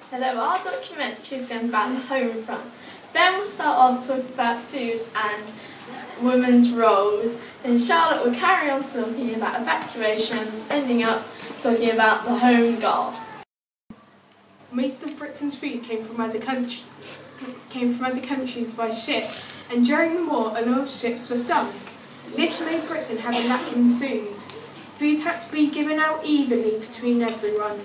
Hello, our documentary is going about the home front. Then we'll start off talking about food and women's roles. Then Charlotte will carry on talking about evacuations, ending up talking about the Home Guard. Most of Britain's food came from other countries by ship, and during the war a lot of ships were sunk. This made Britain have a lack in food. Food had to be given out evenly between everyone.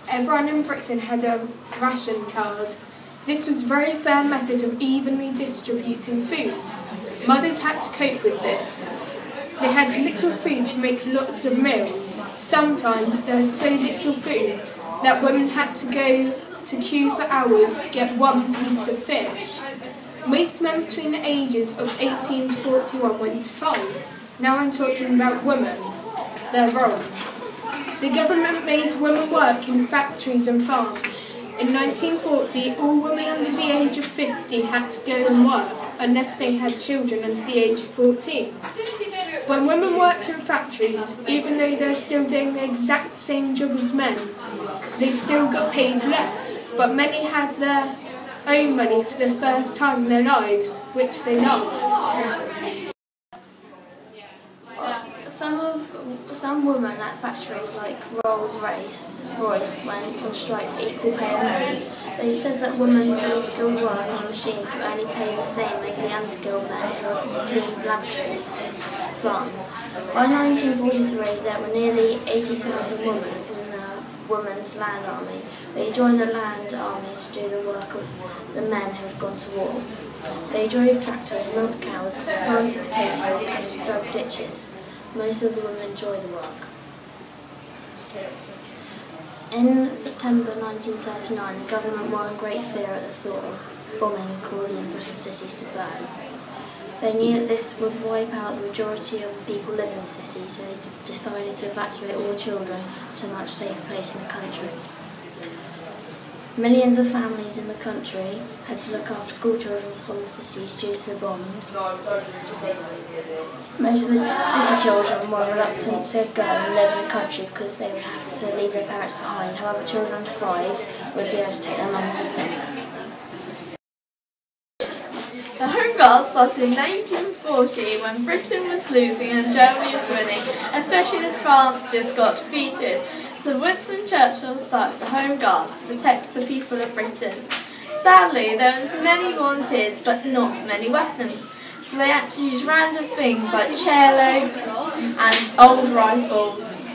Everyone in Britain had a ration card. This was a very fair method of evenly distributing food. Mothers had to cope with this. They had little food to make lots of meals. Sometimes there was so little food that women had to go to queue for hours to get one piece of fish. Most men between the ages of 18 to 41 went to farm. Now I'm talking about women, their roles. The government made women work in factories and farms. In 1940, all women under the age of 50 had to go and work, unless they had children under the age of 14. When women worked in factories, even though they were still doing the exact same job as men, they still got paid less, but many had their own money for the first time in their lives, which they loved. Some women at factories like Rolls-Royce went on strike for equal pay and money. They said that women doing skilled work on machines were only paid the same as the unskilled men who cleaned laboratories and farms. By 1943 there were nearly 80,000 women in the Women's Land Army. They joined the Land Army to do the work of the men who had gone to war. They drove tractors, milked cows, planted potatoes and dug ditches. Most of the women enjoy the work. In September 1939, the government were in great fear at the thought of bombing causing Britain's cities to burn. They knew that this would wipe out the majority of the people living in the city, so they decided to evacuate all the children to a much safer place in the country. Millions of families in the country had to look after school children from the cities due to the bombs. Most of the city children were reluctant to go and live in the country because they would have to leave their parents behind. However, children under 5 would be able to take their mums with them. The Home Guard started in 1940 when Britain was losing and Germany was winning, especially as France just got defeated. So Winston Churchill started the Home Guard to protect the people of Britain. Sadly, there was many volunteers but not many weapons, so they had to use random things like chair legs and old rifles.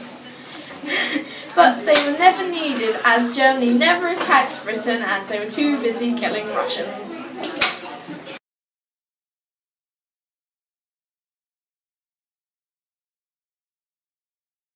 But they were never needed as Germany never attacked Britain as they were too busy killing Russians.